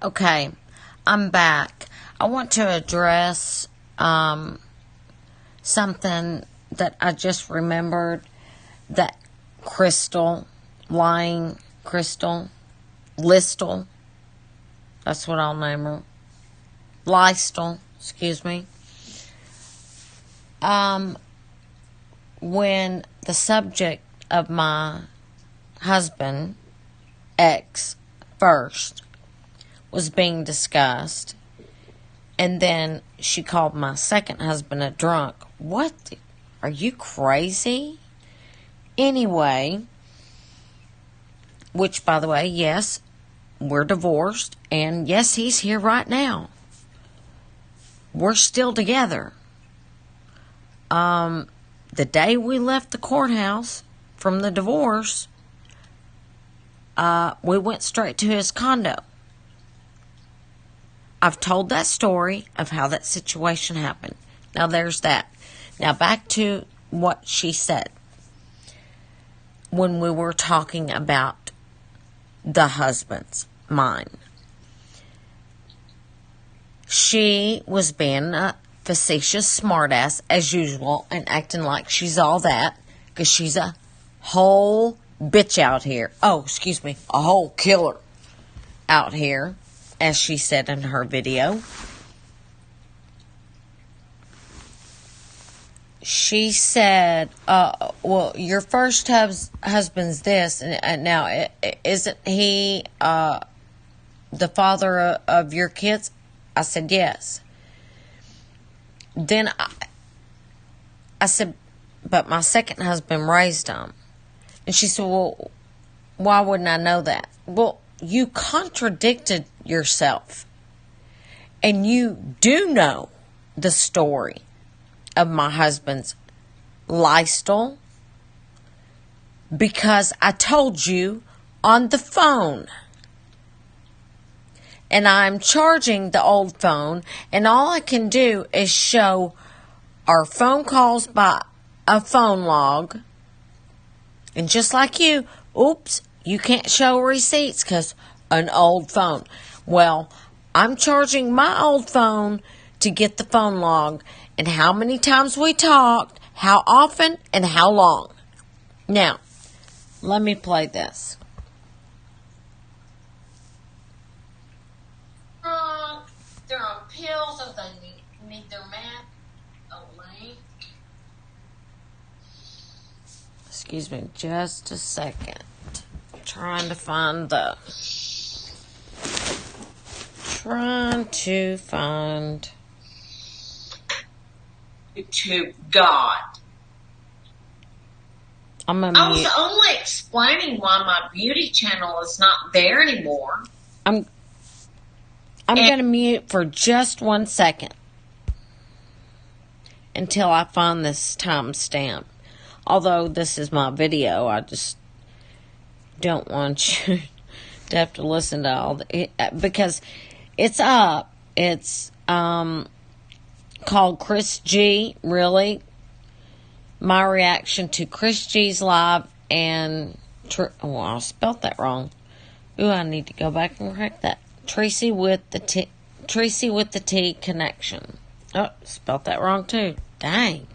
Okay, I'm back. I want to address something that I just remembered, that Crystal, lying Crystal, Listel, that's what I'll name her, Lystel, excuse me. When the subject of my husband, ex, first, was being discussed, and then she called my second husband a drunk. What? Are you crazy? Anyway, which, by the way, yes, we're divorced, and yes, he's here right now. We're still together. The day we left the courthouse from the divorce, we went straight to his condo. I've told that story of how that situation happened. Now there's that. Now back to what she said when we were talking about the husband's mine. She was being a facetious smartass as usual and acting like she's all that because she's a whole bitch out here. Oh, excuse me, a whole killer out here, as she said in her video. She said, well, your first husband's this, and now isn't he the father of your kids? I said, yes. Then I said, but my second husband raised them. And she said, well, why wouldn't I know that? Well, you contradicted yourself. And you do know the story of my husband's lifestyle because I told you on the phone. And I'm charging the old phone, and all I can do is show our phone calls by a phone log. And just like you, oops, you can't show receipts because an old phone. Well, I'm charging my old phone to get the phone log and how many times we talked, how often, and how long. Now, let me play this. They're on pills or they need their mat. Elaine. Excuse me just a second. Trying to find YouTube God. I was only explaining why my beauty channel is not there anymore. I'm going to mute for just 1 second until I find this timestamp. Although this is my video, I just don't want you to have to listen to all because it's up. It's called Chris G. Really, my reaction to Chris G's live and I spelled that wrong. Ooh, I need to go back and correct that. Tracy with the T connection. Oh, spelled that wrong too. Dang.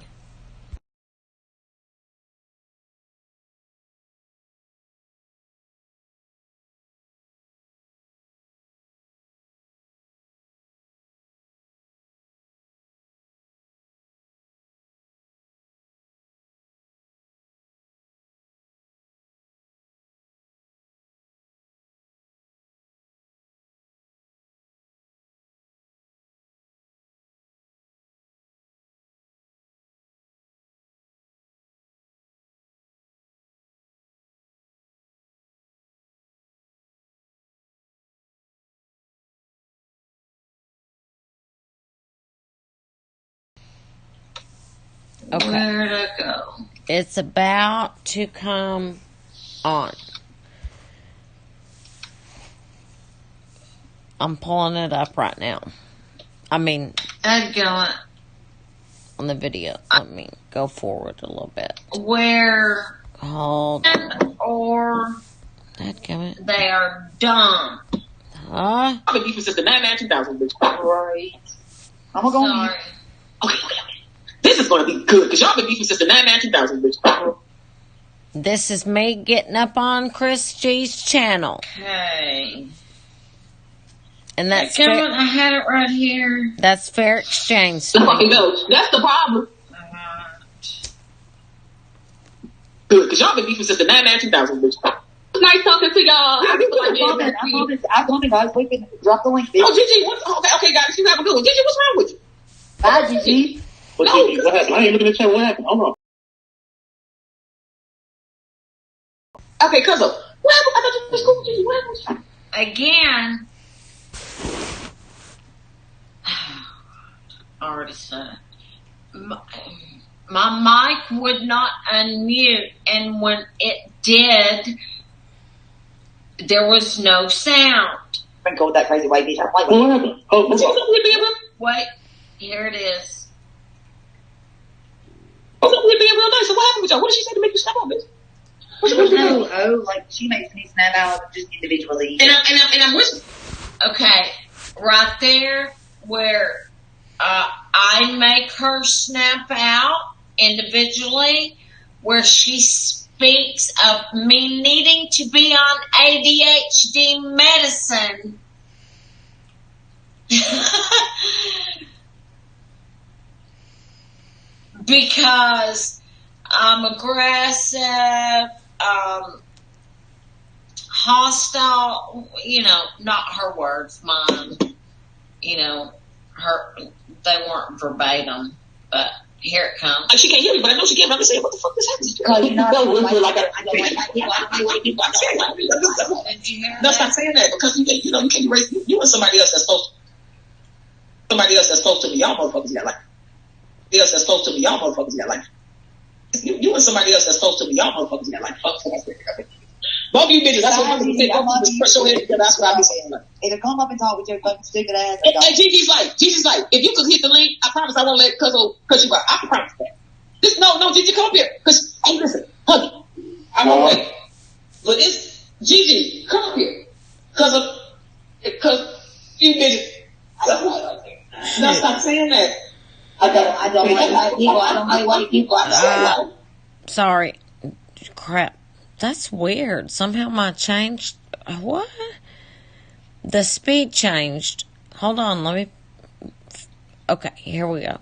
Okay. Where'd it go? It's about to come on. I'm pulling it up right now. I mean, on the video. Let me go forward a little bit. Where Hold on. or Dadgummit. they are dumb. I've been beefing since the 99-2000, bitch. Right. I'm gonna go on. Okay. This is gonna be good, because y'all been beefing since the 99-2000, bitch. This is me getting up on Chris G's channel. Okay. And that's I had it right here. That's fair exchange. No, that's the problem. Good, because y'all been beefing since the 99-2000, bitch. Nice talking to y'all. I commented, guys. We can drop the link. Bitch. Oh, Gigi, okay, guys, you have a good one. Gigi, what's wrong with you? Bye, Gigi. What happened? I ain't looking at the chat. What happened? Hold on. Okay, Cuzzo. What happened? I thought you was cool with Gigi. What happened? Again. Already said it. My mic would not unmute, and when it did, there was no sound. I'm gonna go with that crazy white bitch. I'm like, what happened? Oh, wait, here it is. We're being real nice. So what happened with y'all? What did she say to make you snap out, bitch? Like she makes me snap out just individually. And I'm with. Okay, right there where I make her snap out individually, where she speaks of me needing to be on ADHD medicine. Because I'm aggressive, hostile, not her words, mine. They weren't verbatim, but here it comes. She can't hear me, but I know she can't. I'm just saying, what the fuck is happening? Because I don't like Did you hear No, that? stop saying that, because you can't erase you and somebody else that's supposed to be y'all motherfuckers got like else that's supposed to be y'all motherfuckers got like you and somebody else that's supposed to be y'all motherfuckers got like fuck. Both of you bitches, that's what I'm saying. Both of you press your head together. That's what I be saying. Either come up and talk with your fucking stupid ass. And Gigi's like, if you could hit the link, I promise I won't let Cuzzo cut you out. I can promise that. No, Gigi, come up here. Cause hey, listen, hug me. I won't wait. But it's Gigi, come up here. Cause you bitches. No, stop saying that. I don't like white people. I don't like white people. Sorry. Crap. That's weird. Somehow my changed. What? The speed changed. Hold on. Let me. Okay, here we go.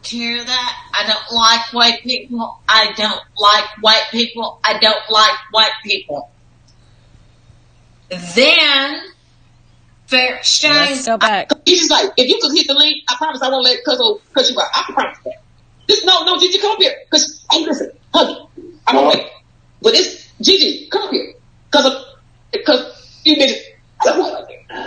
Hear that? I don't like white people. I don't like white people. I don't like white people. Then, fair exchange. Let's go back. He's like, if you could hit the link, I promise I won't let Cuzzo cut you out. I can promise that. No, Gigi, come up here. Cause hey, listen, hug me. I won't wait. But it's Gigi, come up here. Cause you bitches.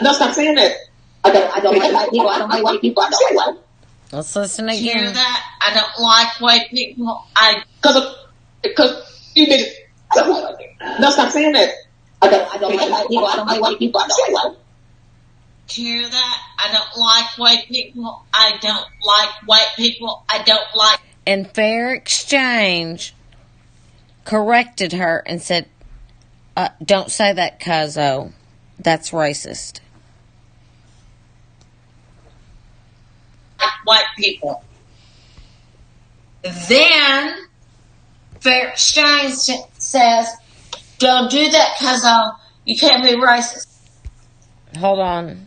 No, stop saying that. I don't like white people. I don't like white people. I don't like white. Let's listen again. Hear that? I don't like white people. Cause you bitches. No, stop saying that. I don't like white people. I don't like white people. I don't like white. Hear that? I don't like white people. I don't like white people. I don't like. And fair exchange corrected her and said, don't say that, Cuzzo. That's racist. White people. Then fair exchange says, don't do that, Cuzzo. You can't be racist. Hold on.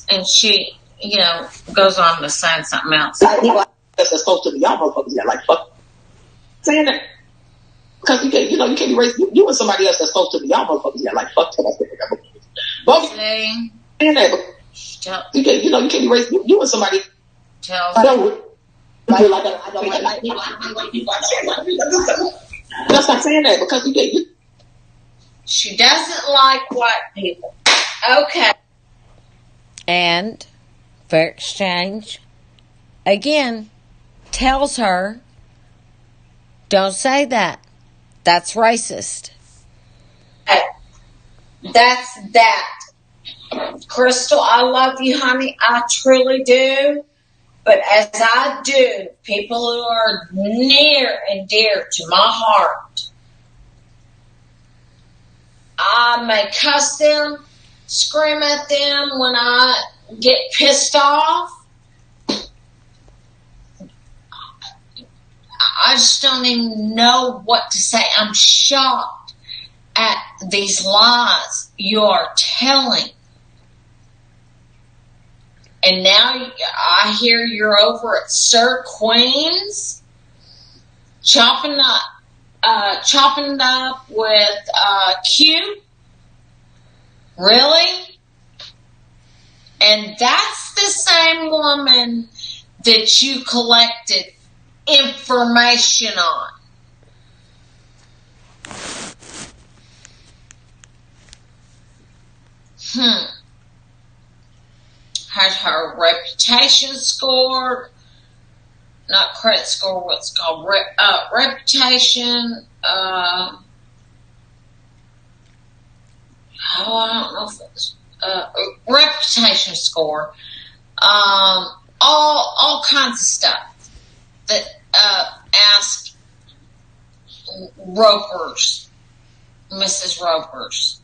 And she, goes on to say something else. That's supposed to be y'all motherfuckers got like fuck. Saying that. Because you can't erase you and somebody else that's supposed to be y'all motherfuckers got like fuck. Both saying that. You can't erase you and somebody Tells I don't feel like I don't like people. I don't like people. I don't like people. Let's stop saying that because you get. She doesn't like white people. Okay. And Fair Exchange, again, tells her, don't say that. That's racist. That's that. Crystal, I love you, honey. I truly do. But as I do, people who are near and dear to my heart, I may cuss them, scream at them when I get pissed off. I just don't even know what to say. I'm shocked at these lies you are telling. And now I hear you're over at Sir Queen's chopping it up with Q. Really? And that's the same woman that you collected information on. Had her reputation score, not credit score, what's called reputation. I don't know if it's reputation score. All kinds of stuff that asked Roper's, Mrs. Roper's,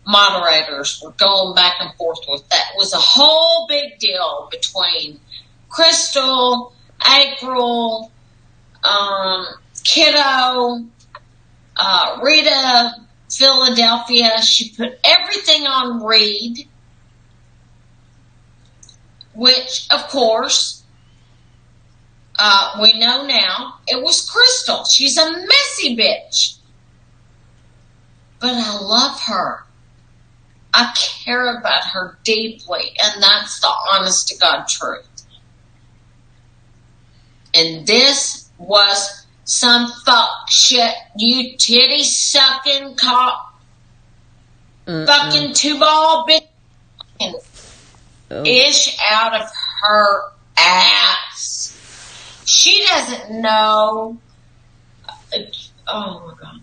moderators were going back and forth with that. It was a whole big deal between Crystal, April, Kiddo, Rita, Philadelphia. She put everything on Reed, which, of course, we know now it was Crystal. She's a messy bitch. But I love her. I care about her deeply, and that's the honest to God truth. And this was some fuck shit, you titty sucking cop, fucking two ball bitch, ish out of her ass. She doesn't know. Oh my God.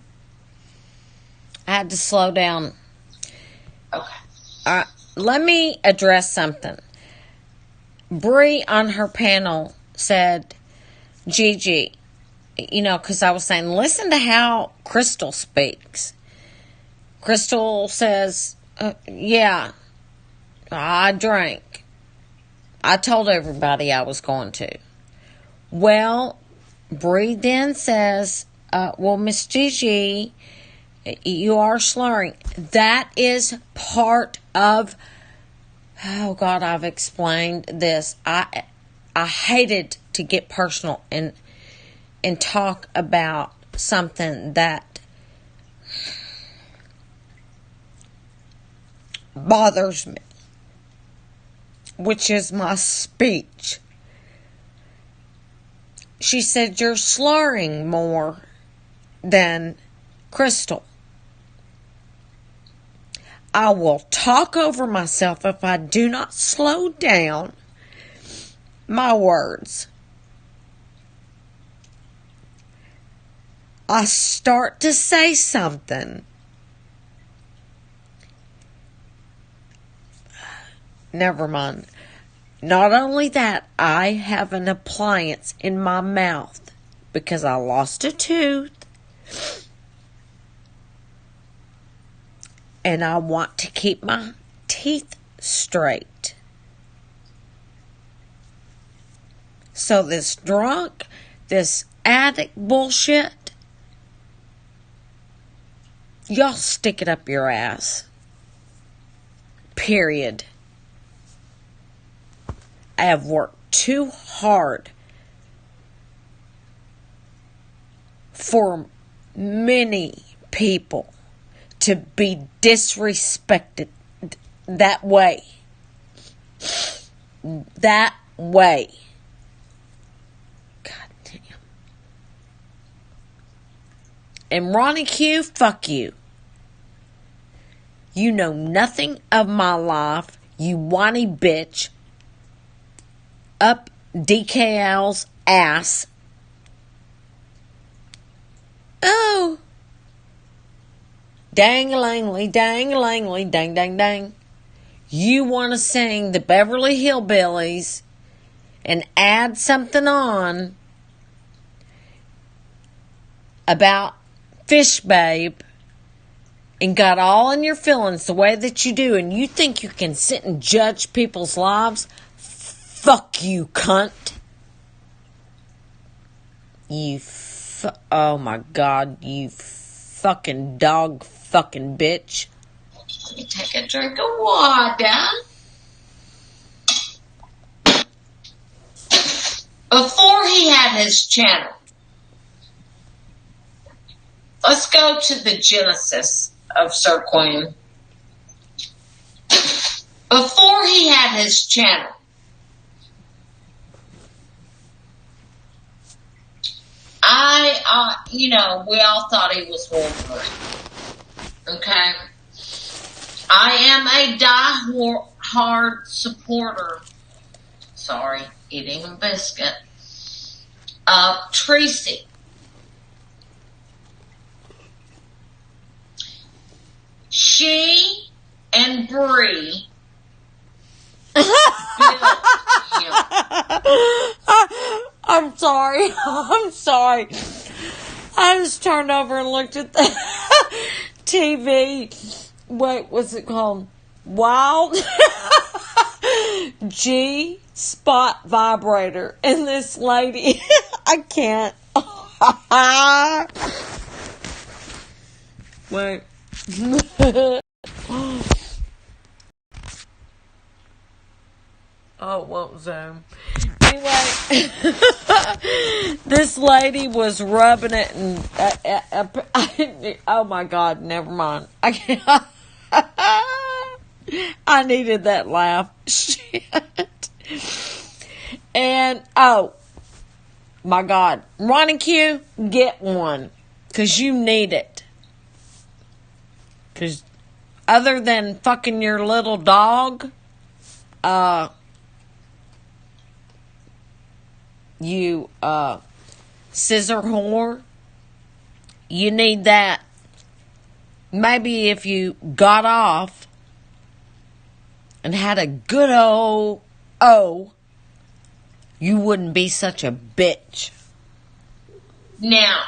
I had to slow down. Okay. Let me address something. Bree on her panel said, Gigi, because I was saying, listen to how Crystal speaks. Crystal says, yeah, I drank. I told everybody I was going to. Well, Bree then says, well, Miss Gigi, you are slurring. That is part of, oh God, I've explained this. I hated to get personal and talk about something that bothers me, which is my speech. She said, you're slurring more than Crystal. I will talk over myself if I do not slow down my words. I start to say something. Never mind. Not only that, I have an appliance in my mouth because I lost a tooth. And I want to keep my teeth straight. So this drunk, this addict bullshit, y'all stick it up your ass. Period. I have worked too hard for many people to be disrespected that way. That way. God damn. And Ronyiq, fuck you. You know nothing of my life, you whiny bitch. Up DKL's ass. Oh. Dang-a-langly, dang-a-langly, dang, dang, dang. You want to sing the Beverly Hillbillies and add something on about Fish Babe and got all in your feelings the way that you do, and you think you can sit and judge people's lives? Fuck you, cunt. Oh my God, you fucking dog fucking bitch. Let me take a drink of water. Before he had his channel, let's go to the genesis of Sir Queen. Before he had his channel, we all thought he was Wolverine. Okay? I am a die-hard supporter, sorry, eating a biscuit, of Tracy. She and Bree built him. I'm sorry. I'm sorry. I just turned over and looked at the TV. What was it called? Wild G spot vibrator. And this lady, I can't. Wait. Oh, what was that? Anyway, this lady was rubbing it and oh my God, never mind. I can't. I needed that laugh. Shit. And oh my God, Ronyiq, get one, cause you need it. Cause other than fucking your little dog, you scissor whore, you need that. Maybe if you got off and had a good old you wouldn't be such a bitch. Now,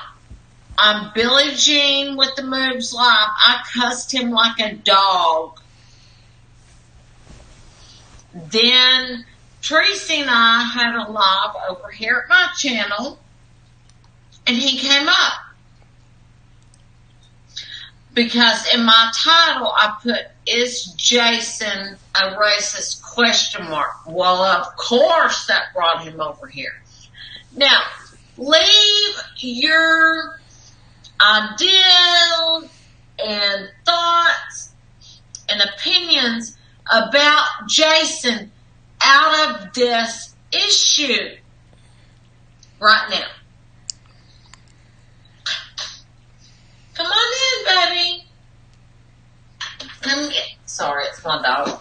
on Billie Jean with the Moves Live, I cussed him like a dog. Then Tracy and I had a live over here at my channel, and he came up. Because in my title, I put, is Jason a racist question mark? Well, of course that brought him over here. Now, leave your ideas and thoughts and opinions about Jason out of this issue right now. Come on in, baby. Come get. Sorry, it's my dog.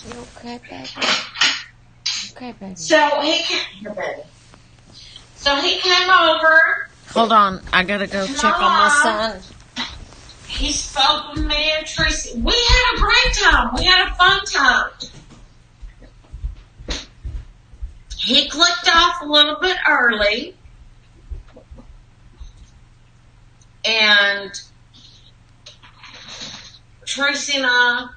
You okay, baby? Okay, baby. So he came over. Hold on, I gotta go check on my son. He spoke with me and Tracy. We had a great time. We had a fun time. He clicked off a little bit early. And Tracy and I,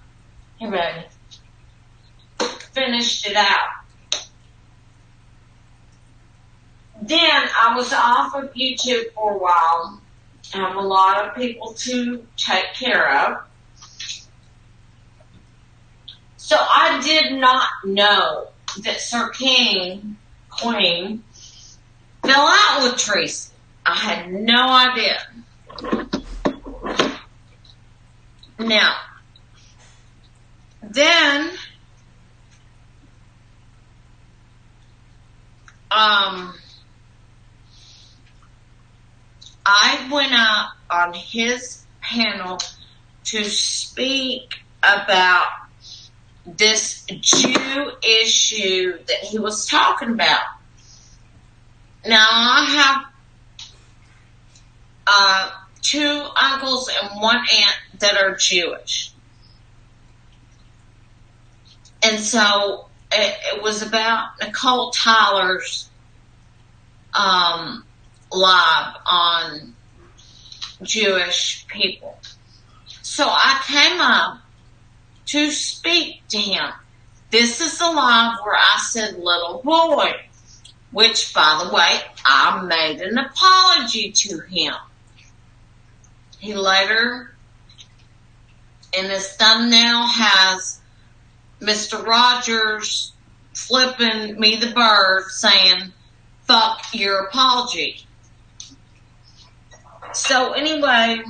finished it out. Then I was off of YouTube for a while. I have a lot of people to take care of. So I did not know that Sir Queen fell out with Tracy. I had no idea. Now, then, I went up on his panel to speak about this Jew issue that he was talking about. Now, I have 2 uncles and 1 aunt that are Jewish. And so it was about Nicole Tyler's live on Jewish people. So I came up to speak to him. This is the live where I said little boy, which, by the way, I made an apology to him. He later, in his thumbnail, has Mr. Rogers flipping me the bird saying, fuck your apology. So anyway,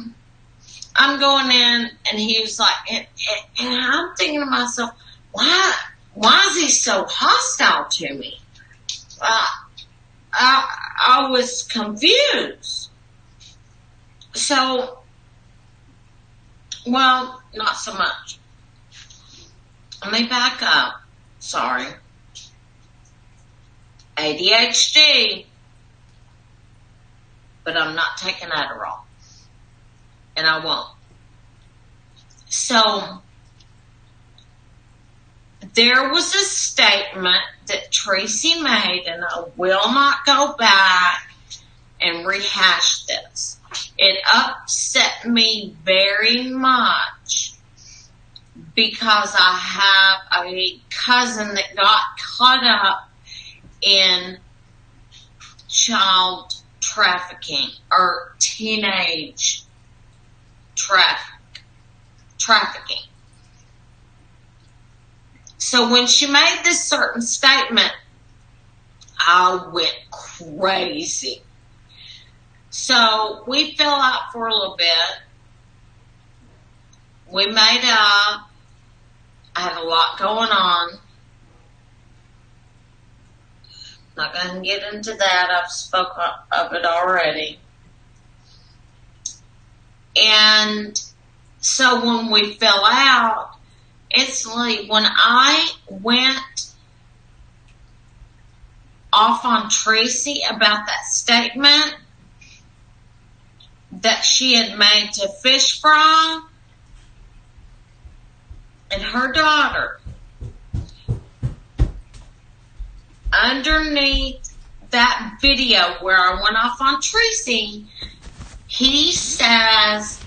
I'm going in and he was like, and I'm thinking to myself, why is he so hostile to me? I was confused. So, well, not so much. Let me back up. Sorry. ADHD. But I'm not taking Adderall. And I won't. So, there was a statement that Tracy made, and I will not go back and rehash this. It upset me very much because I have a cousin that got caught up in child trafficking or teenage trafficking. So when she made this certain statement, I went crazy. So we fell out for a little bit. We made up. I had a lot going on. Not going to get into that. I've spoken of it already. And so when we fell out, instantly when I went off on Tracy about that statement that she had made to Fish Fry and her daughter, underneath that video where I went off on Tracy, he says,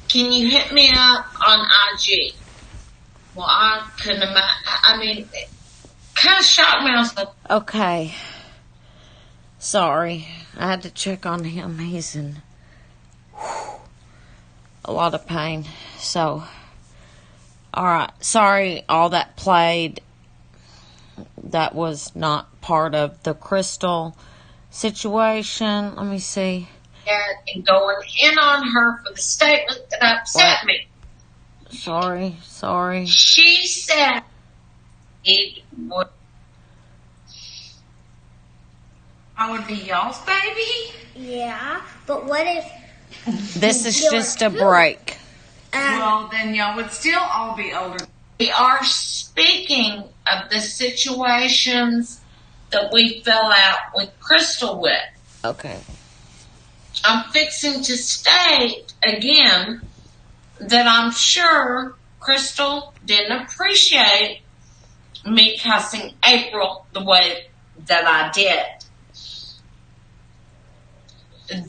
can you hit me up on IG? Well, I couldn't imagine. I mean, it kind of shocked me. I was like, Okay. Sorry. I had to check on him. He's in a lot of pain. So, alright. Sorry all that played. That was not part of the Crystal situation. Let me see. and going in on her for the statement that upset me. Sorry. She said it would. I would be y'all's baby? Yeah, but what if... This is just a break. Well, then y'all would still all be older. We are speaking of the situations that we fell out with Crystal with. Okay. I'm fixing to state again that I'm sure Crystal didn't appreciate me cussing April the way that I did.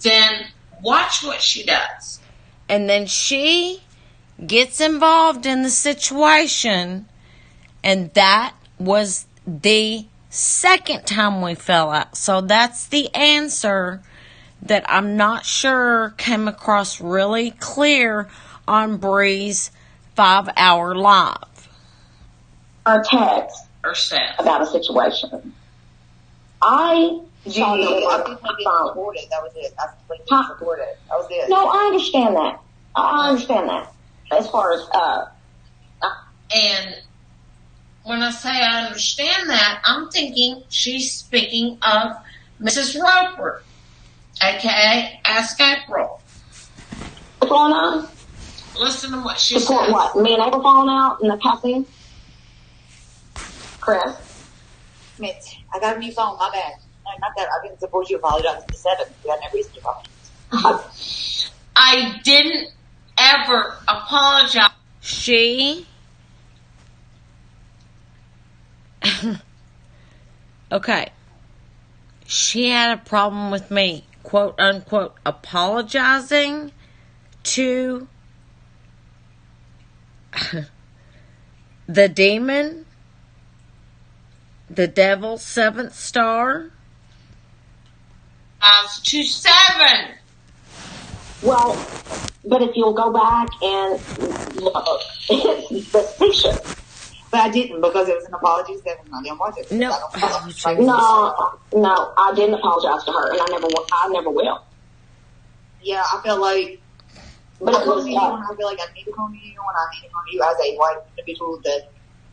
Then watch what she does. And then she gets involved in the situation, and that was the second time we fell out. So that's the answer that I'm not sure came across really clear on Bree's 5-hour live. Our text Or said. about a situation. I saw Gigi, the I think we didn't record it. That was it. I think we didn't Huh? record it. That was it. No, I understand that. I understand that. As far as, And when I say I understand that, I'm thinking she's speaking of Mrs. Roper, aka Ask April. what's going on? Listen to what she Support says. what? Me and April falling out in the cafe? Chris? Mitch, I got a new phone. My bad. No, not that. I didn't support you. Apologize to 7. You had no reason to apologize. I didn't ever apologize. She okay. She had a problem with me, quote unquote, apologizing to the demon, the devil, 7th star. To 7. Well, but if you'll go back and look, it's facetious. But I didn't because it was an apology 7. I didn't watch it. No. No, I didn't apologize to her, and I never will. Yeah, I feel like. But it was, I feel like I need to come to you, and I need to come to you as a white individual that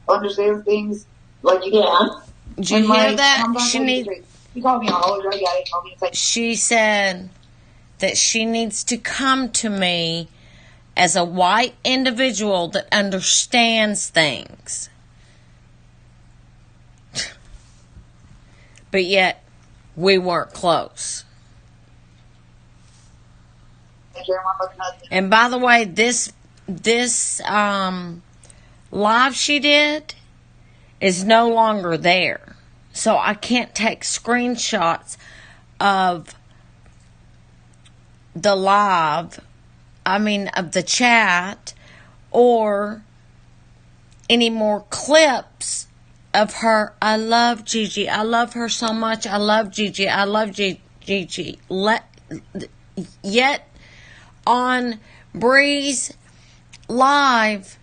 understands things. Like you can. Did you hear that? You called me a whole drug addict. Called me a She said that she needs to come to me as a white individual that understands things. But yet, we weren't close. And by the way, this live she did is no longer there. So I can't take screenshots of the live, of the chat, or any more clips of her. I love Gigi. I love her so much. I love Gigi. I love Gigi. Yet on Bree's live,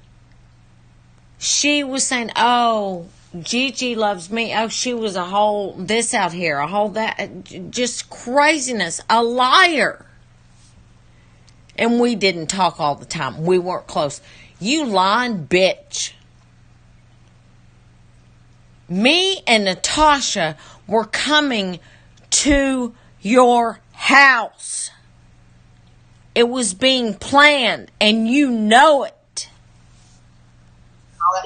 she was saying, oh, Gigi loves me. Oh, she was a whole this out here, a whole that. Just craziness. A liar. And we didn't talk all the time. We weren't close. You lying bitch. Me and Natasha were coming to your house. It was being planned, and you know it.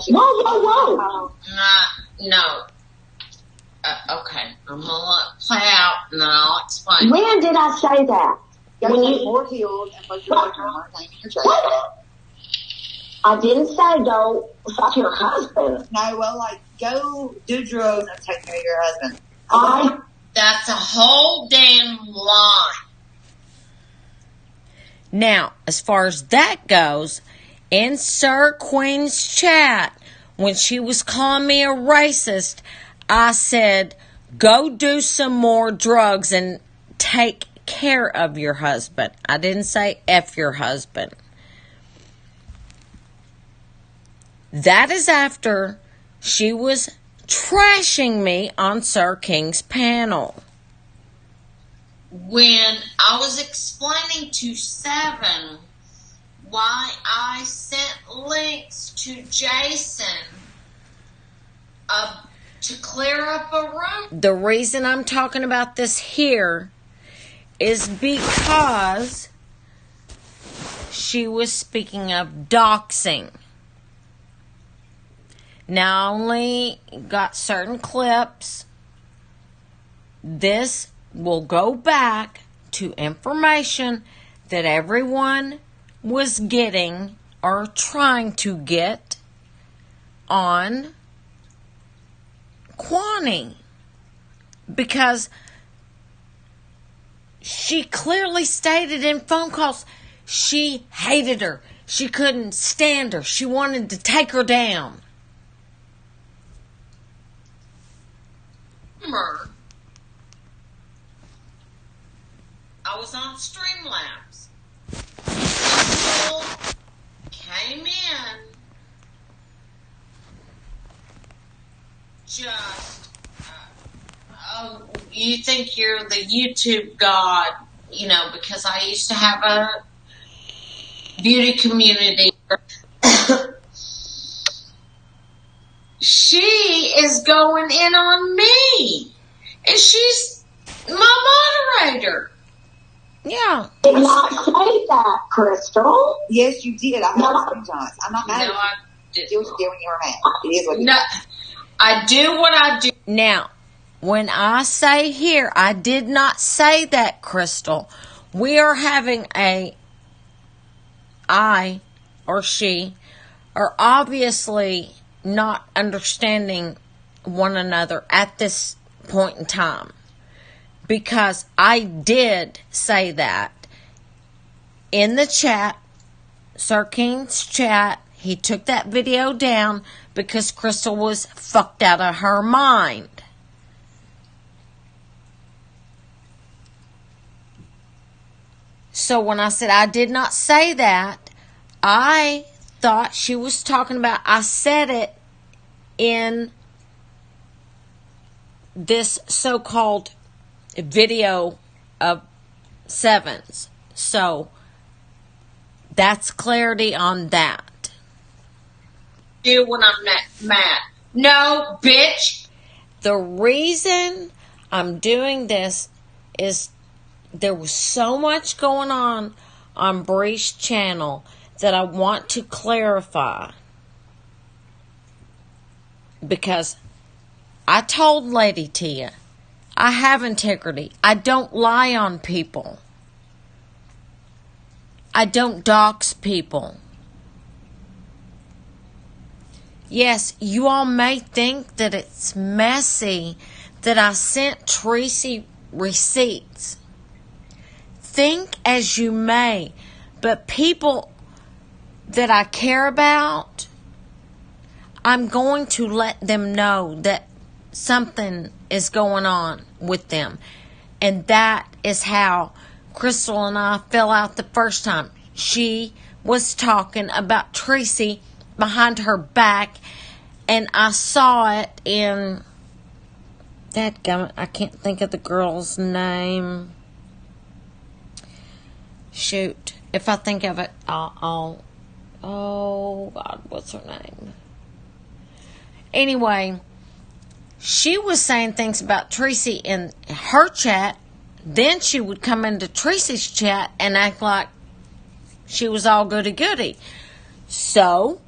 Whoa. No. Okay. I'm going to let it play out, and then I'll explain. When did I say that? When you more healed and put your I didn't say go fuck your husband. No, well, like, go do drugs and take care of your husband. That's a whole damn lie. Now, as far as that goes, in Sir Queen's chat, when she was calling me a racist, I said, go do some more drugs and take care of your husband. I didn't say F your husband. That is after she was trashing me on Sir King's panel. When I was explaining to 7 why I sent links to Jason to clear up a room. The reason I'm talking about this here is because she was speaking of doxing. Now, I only got certain clips. This will go back to information that everyone was getting or trying to get on Phonyq, because she clearly stated in phone calls she hated her. She couldn't stand her. She wanted to take her down. I was on Streamlabs. People came in just Oh, you think you're the YouTube god, you know, because I used to have a beauty community. She is going in on me. And she's my moderator. Yeah. Did not say that, Crystal. Yes, you did. I have screenshots. I'm not mad. No, I didn't. Do what you did when you were mad. It is what you No, I do what I do. Now, when I say here, I did not say that, Crystal. We are having I or she are obviously not understanding one another at this point in time. Because I did say that in the chat, Sir King's chat. He took that video down because Crystal was fucked out of her mind. So when I said I did not say that, I thought she was talking about, I said it in this so-called video of Sevens. So that's clarity on that. Do when I'm not mad. No, bitch. The reason I'm doing this is there was so much going on Bree's channel that I want to clarify. Because I told Lady Tia, I have integrity. I don't lie on people. I don't dox people. Yes, you all may think that it's messy that I sent Tracy receipts. Think as you may, but people that I care about, I'm going to let them know that something is going on with them. And that is how Crystal and I fell out the first time. She was talking about Tracy behind her back, and I saw it in I can't think of the girl's name. Shoot, if I think of it, I'll oh God, what's her name? Anyway, she was saying things about Tracy in her chat. Then she would come into Tracy's chat and act like she was all goody-goody. So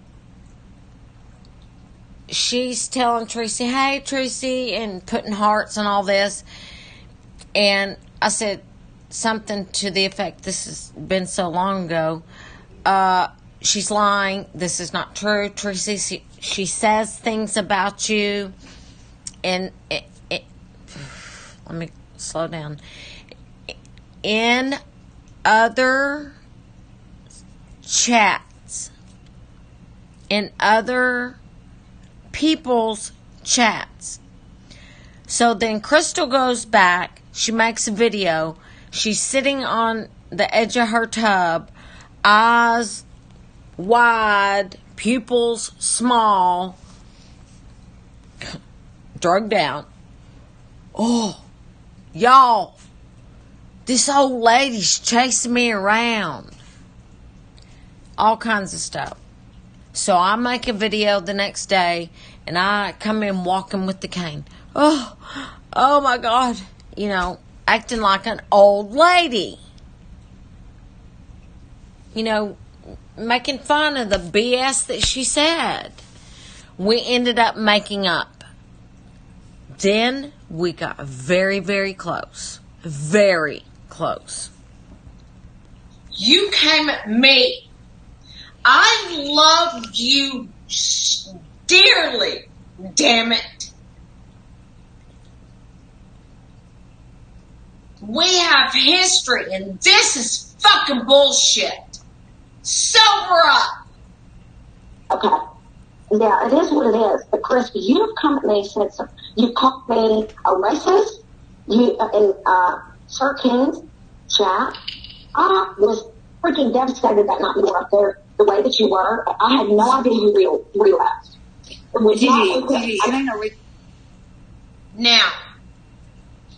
she's telling Tracy, hey, Tracy, and putting hearts and all this. And I said something to the effect, this has been so long ago. She's lying. This is not true. Tracy, she says things about you. And let me slow down. In other chats, in other people's chats. So then Crystal goes back. She makes a video. She's sitting on the edge of her tub, eyes wide, pupils small, drugged out. Oh, y'all, this old lady's chasing me around. All kinds of stuff. So I make a video the next day, and I come in walking with the cane. Oh my God. You know, acting like an old lady. You know, making fun of the BS that she said. We ended up making up. Then we got very, very close. Very close. You came at me. I loved you dearly. Damn it. We have history, and this is fucking bullshit. Sober up. Okay. Yeah, it is what it is. But Chris, you've come at me and said something. You called me a racist. You in Sir King's chat. I was freaking devastated that night you were up there the way that you were. I had no idea you relapsed. Now,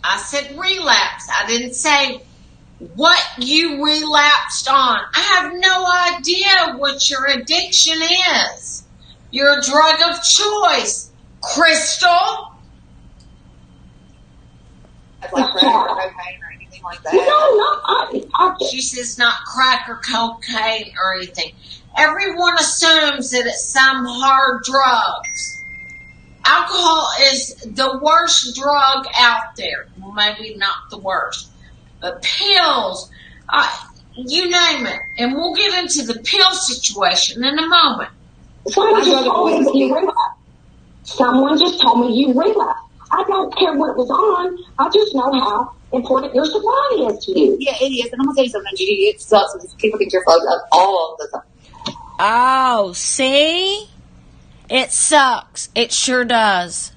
I said relapse. I didn't say what you relapsed on. I have no idea what your addiction is. Your drug of choice, Crystal. Like crack or cocaine or anything like that. No, She says not crack or cocaine or anything. Everyone assumes that it's some hard drugs. Alcohol is the worst drug out there. Well, maybe not the worst. But pills, you name it. And we'll get into the pill situation in a moment. Someone just told me you relapsed. Someone just told me you relapsed. I don't care what was on. I just know how important your sobriety is to you. Yeah, it is. And I'm going to tell you something, Gigi. It sucks because people think you're fucked up all the time. Oh, see? It sucks. It sure does.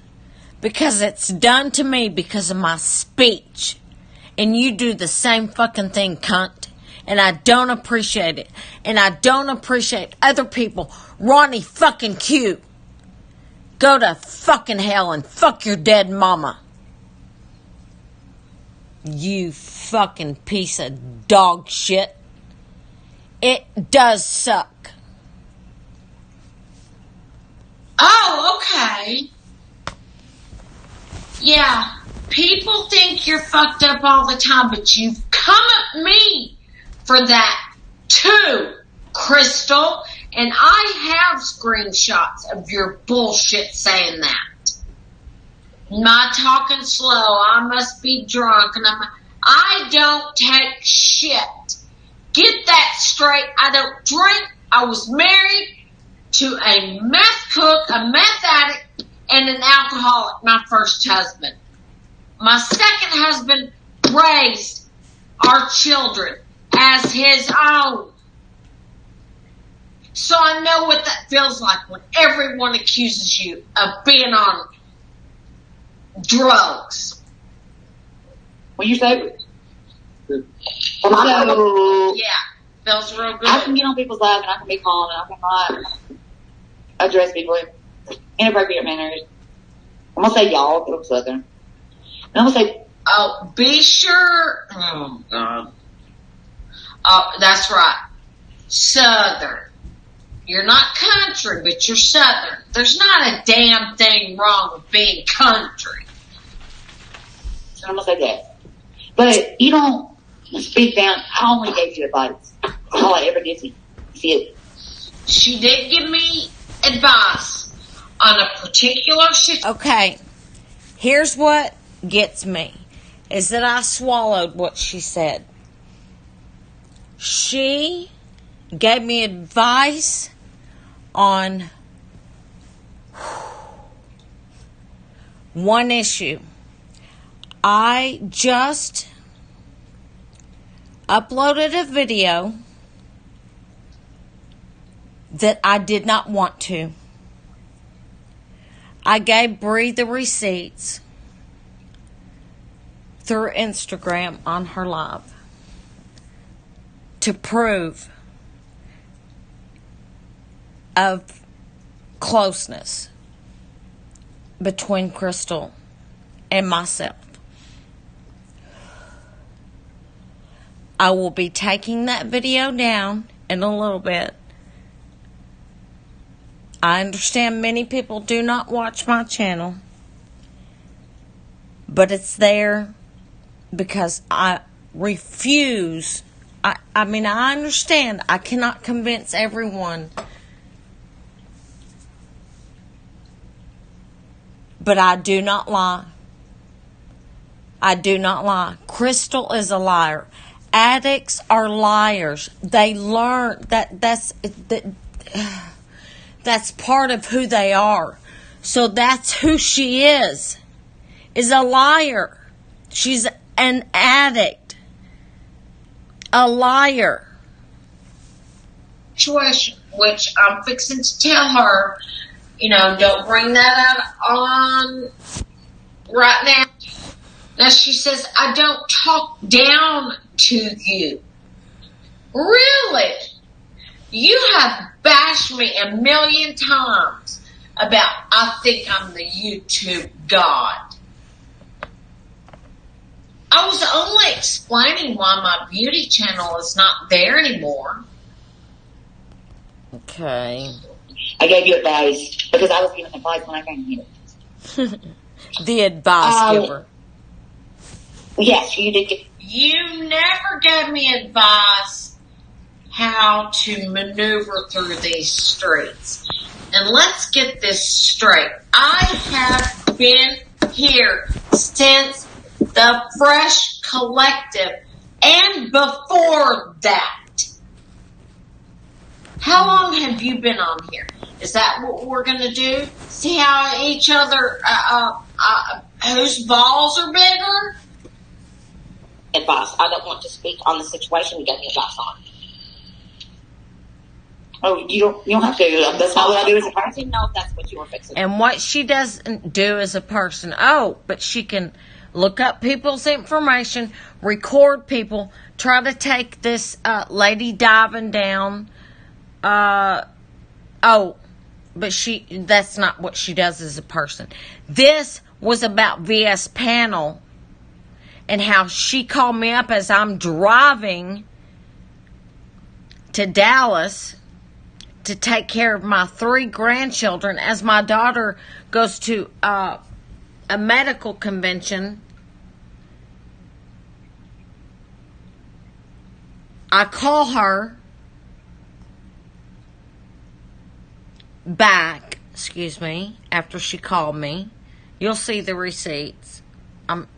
Because it's done to me because of my speech. And you do the same fucking thing, cunt. And I don't appreciate it. And I don't appreciate other people. Ronnie fucking Q. Go to fucking hell and fuck your dead mama. You fucking piece of dog shit. It does suck. Oh, okay. Yeah, people think you're fucked up all the time, but you've come at me for that too, Crystal. And I have screenshots of your bullshit saying that. Am I talking slow? I must be drunk. And I don't take shit. Get that straight. I don't drink. I was married to a meth cook, a meth addict, and an alcoholic, my first husband. My second husband raised our children as his own. So I know what that feels like when everyone accuses you of being on drugs. When you say, Yeah, feels real good. I can get on people's lives and I can be calm and I cannot address people in inappropriate manners. I'm going to say y'all because I'm Southern. And I'm going to say, oh, be sure. Oh, God. Oh, that's right. Southern. You're not country, but you're Southern. There's not a damn thing wrong with being country. so I'm going to say that. But you don't speak down. I only gave you advice. That's all I ever did to you. See it? She did give me advice on a particular situation. Okay, here's what gets me, is that I swallowed what she said. She gave me advice on one issue. I just uploaded a video that I did not want to. I gave Bree the receipts through Instagram on her live to prove of closeness between Crystal and myself. I will be taking that video down in a little bit. I understand many people do not watch my channel, but it's there because I refuse. I mean, I understand I cannot convince everyone, but I do not lie. I do not lie. Crystal is a liar. Addicts are liars. They learn that's part of who they are. So that's who she is a liar. She's an addict. A liar. Situation, which I'm fixing to tell her, don't bring that out on right now. Now she says, I don't talk down to you. Really? You have bashed me a million times about I think I'm the YouTube god. I was only explaining why my beauty channel is not there anymore. Okay. I gave you advice because I was giving advice when I came here. The advice giver. Yes, you did get. You never gave me advice how to maneuver through these streets. And let's get this straight. I have been here since the Fresh Collective and before that. How long have you been on here? Is that what we're going to do? See how each other, whose balls are bigger? Advice. I don't want to speak on the situation you gave me advice on. Oh, you don't have to. That's not what I do as a person. I didn't know if that's what you were fixing. And what she doesn't do as a person. Oh, but she can look up people's information, record people, try to take this lady diving down. But that's not what she does as a person. This was about VS Panel and how she called me up as I'm driving to Dallas to take care of my 3 grandchildren as my daughter goes to a medical convention. I call her back, after she called me. You'll see the receipts. I'm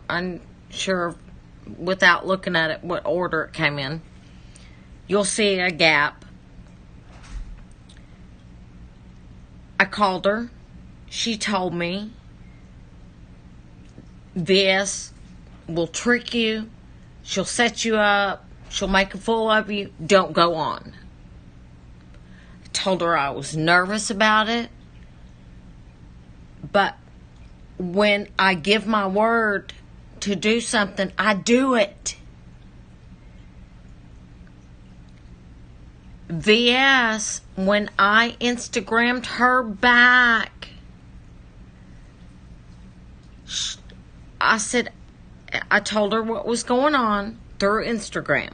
unsure without looking at it what order it came in. You'll see a gap. I called her. She told me this will trick you. She'll set you up. She'll make a fool of you. Don't go on. I told her I was nervous about it. But when I give my word to do something, I do it. VS, when I Instagrammed her back, I told her what was going on through Instagram.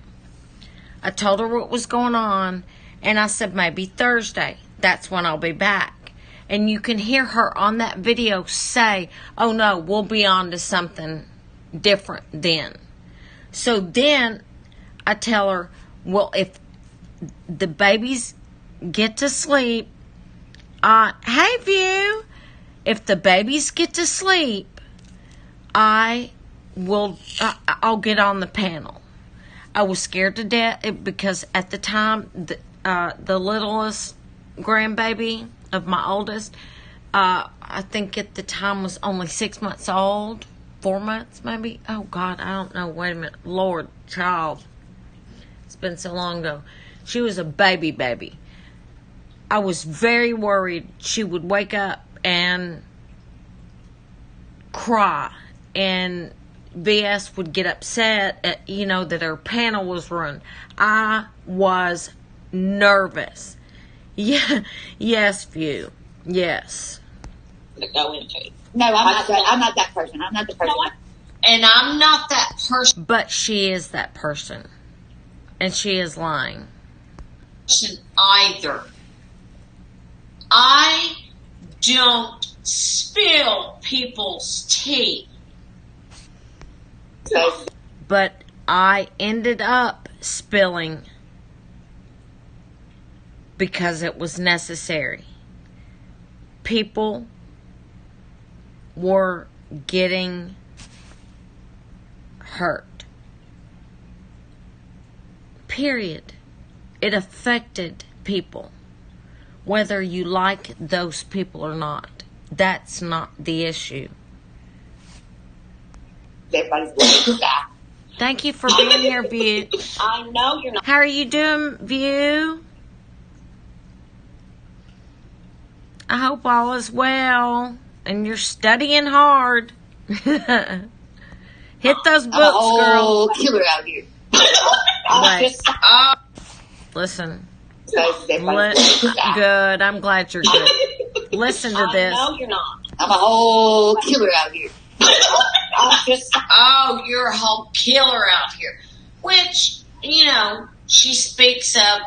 I told her what was going on, and I said maybe Thursday. That's when I'll be back. And you can hear her on that video say, oh no, we'll be on to something different then. So then I tell her, well, if the babies get to sleep, hey View, if the babies get to sleep, I'll get on the panel. I was scared to death because at the time, the littlest grandbaby of my oldest, I think at the time was only 6 months old, 4 months maybe. Oh God, I don't know. Wait a minute. Lord, child. It's been so long ago. She was a baby. I was very worried she would wake up and cry, and VS would get upset at, that her panel was ruined. I was nervous. Yeah, yes, View. Yes. Go into it. No, I'm not that person. I'm not the person. And I'm not that person. But she is that person. And she is lying. Either. I don't spill people's tea. But I ended up spilling because it was necessary. People were getting hurt. Period. It affected people. Whether you like those people or not. That's not the issue. Thank you for being here, View. I know you're not. How are you doing, View? I hope all is well and you're studying hard. Hit those books, girl. Killer out here. Listen. Good. I'm glad you're good. Listen to this. No, you're not. I'm a whole killer out here. Oh, you're a whole killer out here. Which, she speaks of,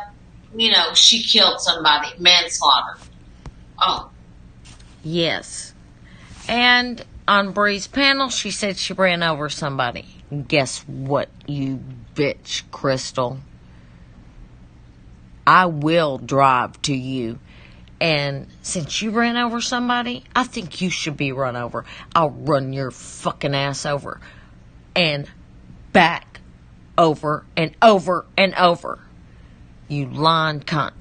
she killed somebody, manslaughter. Oh. Yes. And on Bree's panel, she said she ran over somebody. Guess what, you bitch, Crystal? I will drive to you. And since you ran over somebody, I think you should be run over. I'll run your fucking ass over. And back over and over and over. You lying cunt.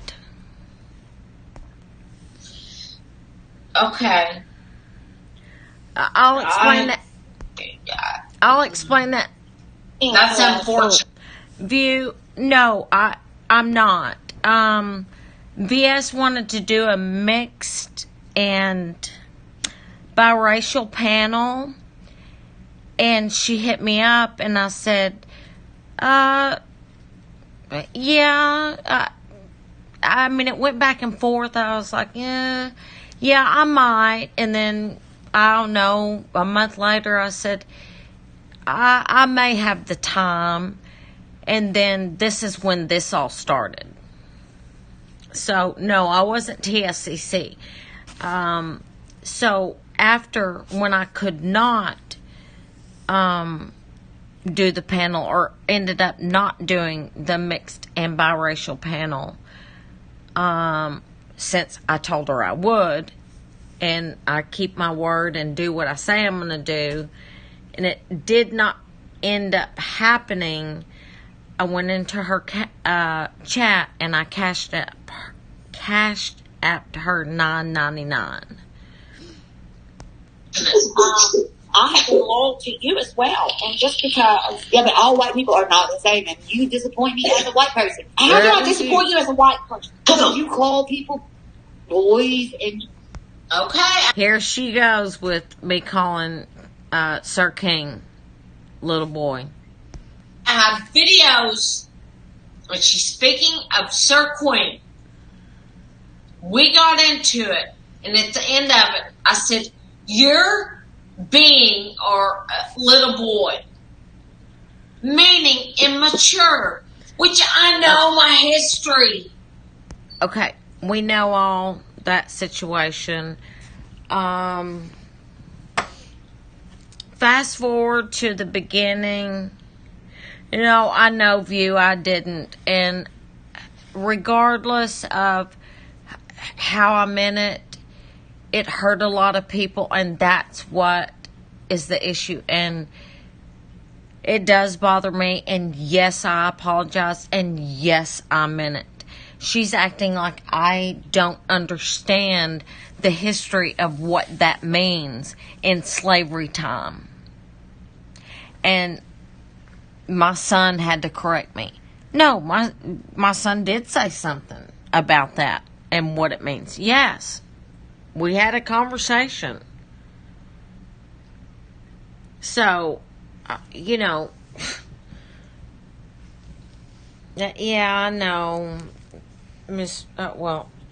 Okay. I'll explain that. I'll explain that. That's unfortunate. View, no, I'm not. VS wanted to do a mixed and biracial panel, and she hit me up, and I said, yeah, I mean, it went back and forth. I was like, yeah, I might. And then, I don't know, a month later, I said, I may have the time. And then this is when this all started. So, no, I wasn't TSCC. So, after, when I could not do the panel, or ended up not doing the mixed and biracial panel, since I told her I would, and I keep my word and do what I say I'm going to do, and it did not end up happening, I went into her chat and I cashed out her $9.99. I have been loyal to you as well. And just because, but all white people are not the same, and you disappoint me as a white person. How do I disappoint you as a white person? Because you call people boys and... Okay. Here she goes with me calling Sir King little boy. I have videos when she's speaking of Sir Queen. We got into it, and at the end of it, I said, you're being or little boy, meaning immature, which I know my history. Okay, we know all that situation. Fast forward to the beginning. I know View, I didn't. And regardless of how I meant it, it hurt a lot of people, and that's what is the issue. And it does bother me, and yes, I apologize, and yes, I meant it. She's acting like I don't understand the history of what that means in slavery time. And my son had to correct me. No, my son did say something about that and what it means. Yes, we had a conversation. So, yeah, I know, Miss,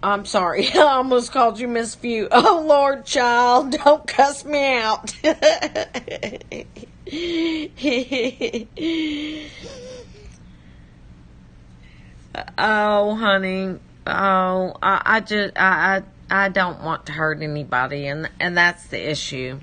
I'm sorry. I almost called you Miss View. Oh, Lord, child, don't cuss me out. Oh, honey. Oh, I don't want to hurt anybody, and that's the issue.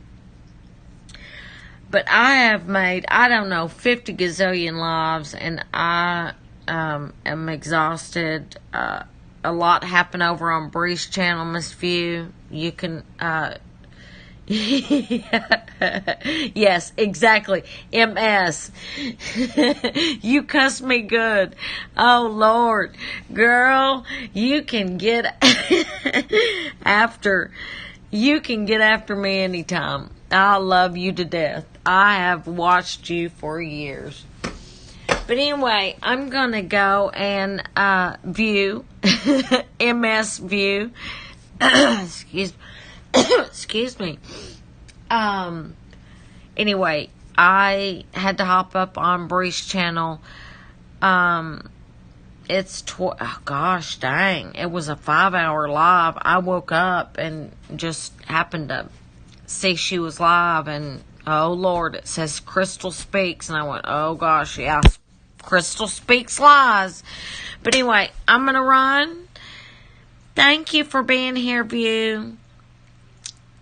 But I have made, 50 gazillion lives, and I am exhausted. A lot happened over on Bree's channel, Miss View. You can, yes, exactly. MS. You cuss me good. Oh, Lord. Girl, you can get after me anytime. I love you to death. I have watched you for years. But anyway, I'm going to go and view, MS View. Excuse me. Anyway, I had to hop up on Bree's channel. It's gosh dang, it was a 5-hour live. I woke up and just happened to see she was live, and Oh, Lord, it says Crystal speaks. And I went, oh, gosh, yes, Crystal speaks lies. But anyway, I'm going to run. Thank you for being here, View.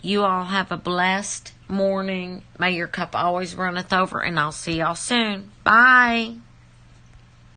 You all have a blessed morning. May your cup always runneth over, and I'll see y'all soon. Bye.